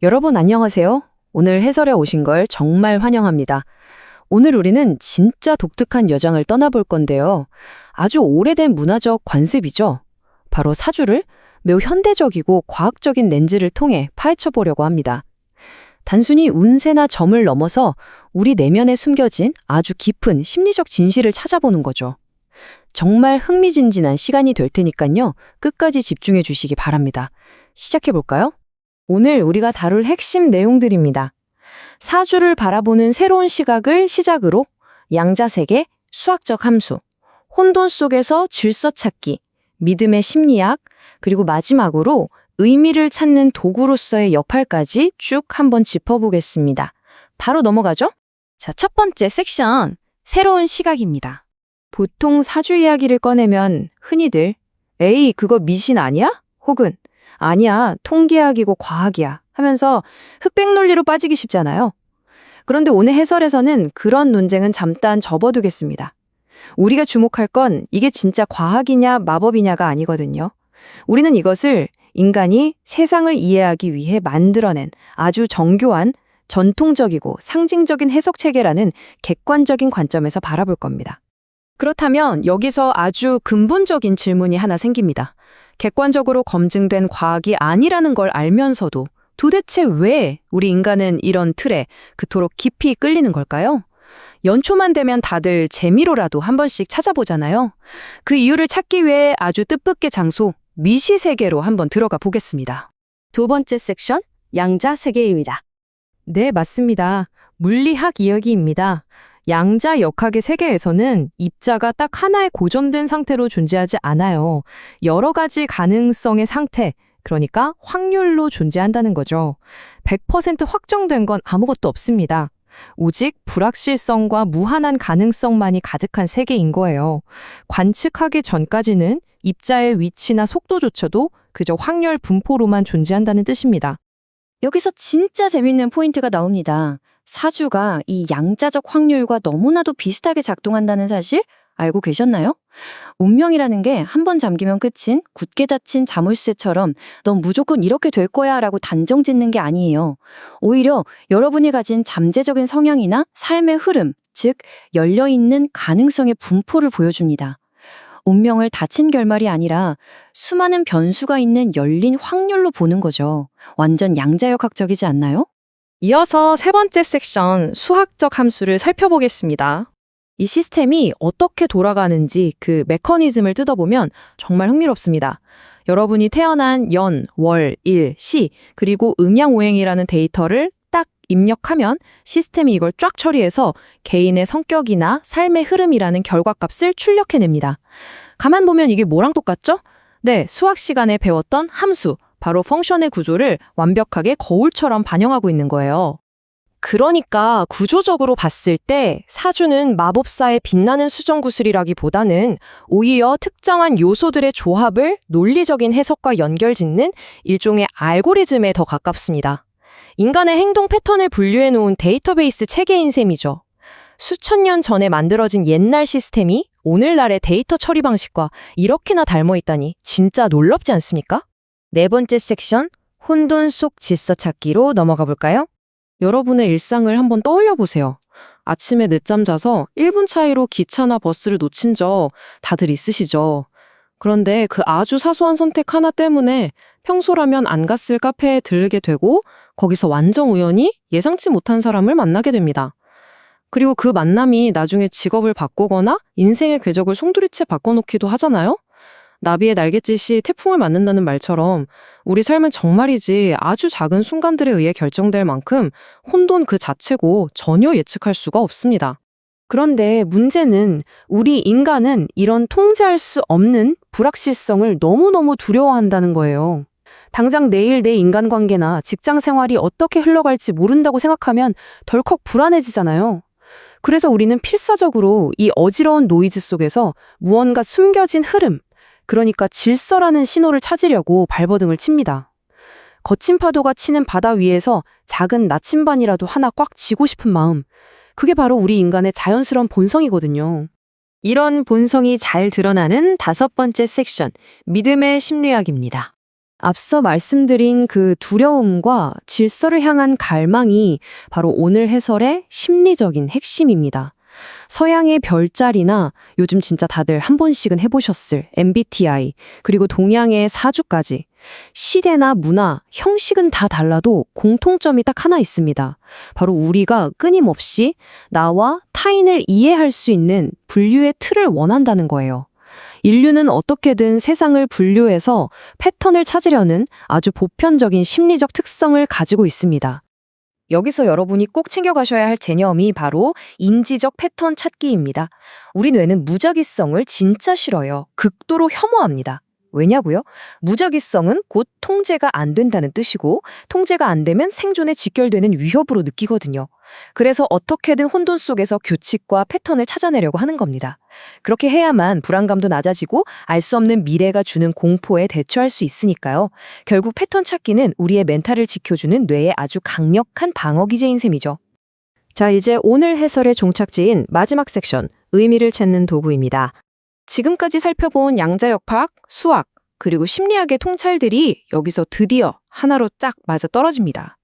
여러분 안녕하세요. 오늘 해설에 오신 걸 정말 환영합니다. 오늘 우리는 진짜 독특한 여정을 떠나볼 건데요. 아주 오래된 문화적 관습이죠. 바로 사주를 매우 현대적이고 과학적인 렌즈를 통해 파헤쳐 보려고 합니다. 단순히 운세나 점을 넘어서 우리 내면에 숨겨진 아주 깊은 심리적 진실을 찾아보는 거죠. 정말 흥미진진한 시간이 될 테니까요. 끝까지 집중해 주시기 바랍니다. 시작해 볼까요? 오늘 우리가 다룰 핵심 내용들입니다. 사주를 바라보는 새로운 시각을 시작으로 양자세계, 수학적 함수, 혼돈 속에서 질서 찾기, 믿음의 심리학, 그리고 마지막으로 의미를 찾는 도구로서의 역할까지 쭉 한번 짚어보겠습니다. 바로 넘어가죠? 자, 첫 번째 섹션, 새로운 시각입니다. 보통 사주 이야기를 꺼내면 흔히들 에이, 그거 미신 아니야? 혹은 아니야, 통계학이고 과학이야 하면서 흑백 논리로 빠지기 쉽잖아요. 그런데 오늘 해설에서는 그런 논쟁은 잠깐 접어두겠습니다. 우리가 주목할 건 이게 진짜 과학이냐 마법이냐가 아니거든요. 우리는 이것을 인간이 세상을 이해하기 위해 만들어낸 아주 정교한 전통적이고 상징적인 해석체계라는 객관적인 관점에서 바라볼 겁니다. 그렇다면 여기서 아주 근본적인 질문이 하나 생깁니다. 객관적으로 검증된 과학이 아니라는 걸 알면서도 도대체 왜 우리 인간은 이런 틀에 그토록 깊이 끌리는 걸까요? 연초만 되면 다들 재미로라도 한 번씩 찾아보잖아요. 그 이유를 찾기 위해 아주 뜻밖의 장소, 미시세계로 한번 들어가 보겠습니다. 두 번째 섹션, 양자세계입니다. 네, 맞습니다. 물리학 이야기입니다. 양자역학의 세계에서는 입자가 딱 하나의 고정된 상태로 존재하지 않아요. 여러 가지 가능성의 상태, 그러니까 확률로 존재한다는 거죠. 100% 확정된 건 아무것도 없습니다. 오직 불확실성과 무한한 가능성만이 가득한 세계인 거예요. 관측하기 전까지는 입자의 위치나 속도조차도 그저 확률 분포로만 존재한다는 뜻입니다. 여기서 진짜 재밌는 포인트가 나옵니다. 사주가 이 양자적 확률과 너무나도 비슷하게 작동한다는 사실 알고 계셨나요? 운명이라는 게 한 번 잠기면 끝인 굳게 닫힌 자물쇠처럼 넌 무조건 이렇게 될 거야 라고 단정 짓는 게 아니에요. 오히려 여러분이 가진 잠재적인 성향이나 삶의 흐름, 즉 열려있는 가능성의 분포를 보여줍니다. 운명을 닫힌 결말이 아니라 수많은 변수가 있는 열린 확률로 보는 거죠. 완전 양자역학적이지 않나요? 이어서 세 번째 섹션, 수학적 함수를 살펴보겠습니다. 이 시스템이 어떻게 돌아가는지 그 메커니즘을 뜯어보면 정말 흥미롭습니다. 여러분이 태어난 연, 월, 일, 시, 그리고 음양오행이라는 데이터를 딱 입력하면 시스템이 이걸 쫙 처리해서 개인의 성격이나 삶의 흐름이라는 결과값을 출력해냅니다. 가만 보면 이게 뭐랑 똑같죠? 네, 수학 시간에 배웠던 함수, 바로 펑션의 구조를 완벽하게 거울처럼 반영하고 있는 거예요. 그러니까 구조적으로 봤을 때 사주는 마법사의 빛나는 수정구슬이라기보다는 오히려 특정한 요소들의 조합을 논리적인 해석과 연결짓는 일종의 알고리즘에 더 가깝습니다. 인간의 행동 패턴을 분류해 놓은 데이터베이스 체계인 셈이죠. 수천 년 전에 만들어진 옛날 시스템이 오늘날의 데이터 처리 방식과 이렇게나 닮아 있다니 진짜 놀랍지 않습니까? 네 번째 섹션, 혼돈 속 질서 찾기로 넘어가 볼까요? 여러분의 일상을 한번 떠올려 보세요. 아침에 늦잠 자서 1분 차이로 기차나 버스를 놓친 적 다들 있으시죠? 그런데 그 아주 사소한 선택 하나 때문에 평소라면 안 갔을 카페에 들르게 되고 거기서 완전 우연히 예상치 못한 사람을 만나게 됩니다. 그리고 그 만남이 나중에 직업을 바꾸거나 인생의 궤적을 송두리째 바꿔놓기도 하잖아요? 나비의 날갯짓이 태풍을 맞는다는 말처럼 우리 삶은 정말이지 아주 작은 순간들에 의해 결정될 만큼 혼돈 그 자체고 전혀 예측할 수가 없습니다. 그런데 문제는 우리 인간은 이런 통제할 수 없는 불확실성을 너무너무 두려워한다는 거예요. 당장 내일 내 인간관계나 직장 생활이 어떻게 흘러갈지 모른다고 생각하면 덜컥 불안해지잖아요. 그래서 우리는 필사적으로 이 어지러운 노이즈 속에서 무언가 숨겨진 흐름, 그러니까 질서라는 신호를 찾으려고 발버둥을 칩니다. 거친 파도가 치는 바다 위에서 작은 나침반이라도 하나 꽉 쥐고 싶은 마음, 그게 바로 우리 인간의 자연스러운 본성이거든요. 이런 본성이 잘 드러나는 다섯 번째 섹션, 믿음의 심리학입니다. 앞서 말씀드린 그 두려움과 질서를 향한 갈망이 바로 오늘 해설의 심리적인 핵심입니다. 서양의 별자리나 요즘 진짜 다들 한 번씩은 해보셨을 MBTI, 그리고 동양의 사주까지 시대나 문화, 형식은 다 달라도 공통점이 딱 하나 있습니다. 바로 우리가 끊임없이 나와 타인을 이해할 수 있는 분류의 틀을 원한다는 거예요. 인류는 어떻게든 세상을 분류해서 패턴을 찾으려는 아주 보편적인 심리적 특성을 가지고 있습니다. 여기서 여러분이 꼭 챙겨가셔야 할 개념이 바로 인지적 패턴 찾기입니다. 우리 뇌는 무작위성을 진짜 싫어요. 극도로 혐오합니다. 왜냐고요? 무작위성은 곧 통제가 안 된다는 뜻이고, 통제가 안 되면 생존에 직결되는 위협으로 느끼거든요. 그래서 어떻게든 혼돈 속에서 규칙과 패턴을 찾아내려고 하는 겁니다. 그렇게 해야만 불안감도 낮아지고 알 수 없는 미래가 주는 공포에 대처할 수 있으니까요. 결국 패턴 찾기는 우리의 멘탈을 지켜주는 뇌의 아주 강력한 방어 기제인 셈이죠. 자, 이제 오늘 해설의 종착지인 마지막 섹션, 의미를 찾는 도구입니다. 지금까지 살펴본 양자역학, 수학, 그리고 심리학의 통찰들이 여기서 드디어 하나로 쫙 맞아 떨어집니다.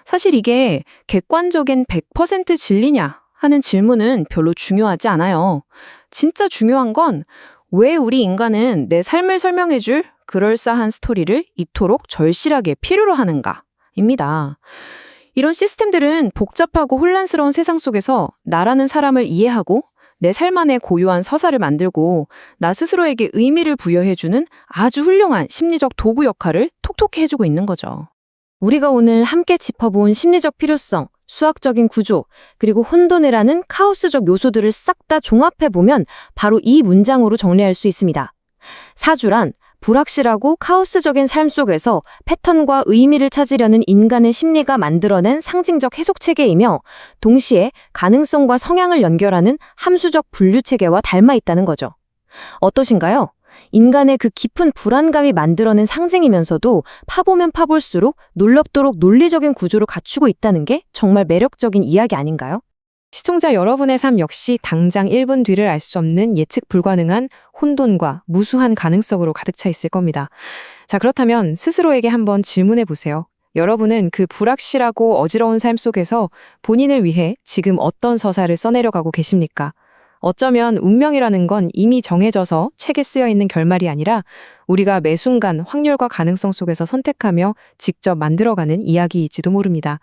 사실 이게 객관적인 100% 진리냐 하는 질문은 별로 중요하지 않아요. 진짜 중요한 건 왜 우리 인간은 내 삶을 설명해줄 그럴싸한 스토리를 이토록 절실하게 필요로 하는가입니다. 이런 시스템들은 복잡하고 혼란스러운 세상 속에서 나라는 사람을 이해하고 내 삶 안에 고유한 서사를 만들고 나 스스로에게 의미를 부여해주는 아주 훌륭한 심리적 도구 역할을 톡톡히 해주고 있는 거죠. 우리가 오늘 함께 짚어본 심리적 필요성, 수학적인 구조, 그리고 혼돈이라는 카오스적 요소들을 싹 다 종합해보면 바로 이 문장으로 정리할 수 있습니다. 사주란 불확실하고 카오스적인 삶 속에서 패턴과 의미를 찾으려는 인간의 심리가 만들어낸 상징적 해석체계이며 동시에 가능성과 성향을 연결하는 함수적 분류체계와 닮아 있다는 거죠. 어떠신가요? 인간의 그 깊은 불안감이 만들어낸 상징이면서도 파보면 파볼수록 놀랍도록 논리적인 구조를 갖추고 있다는 게 정말 매력적인 이야기 아닌가요? 시청자 여러분의 삶 역시 당장 1분 뒤를 알 수 없는 예측 불가능한 혼돈과 무수한 가능성으로 가득 차 있을 겁니다. 자, 그렇다면 스스로에게 한번 질문해 보세요. 여러분은 그 불확실하고 어지러운 삶 속에서 본인을 위해 지금 어떤 서사를 써내려가고 계십니까? 어쩌면 운명이라는 건 이미 정해져서 책에 쓰여 있는 결말이 아니라 우리가 매 순간 확률과 가능성 속에서 선택하며 직접 만들어가는 이야기일지도 모릅니다.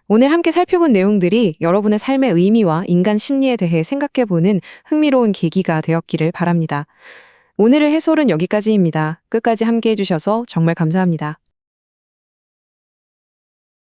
오늘 함께 살펴본 내용들이 여러분의 삶의 의미와 인간 심리에 대해 생각해보는 흥미로운 계기가 되었기를 바랍니다. 오늘의 해설은 여기까지입니다. 끝까지 함께 해주셔서 정말 감사합니다.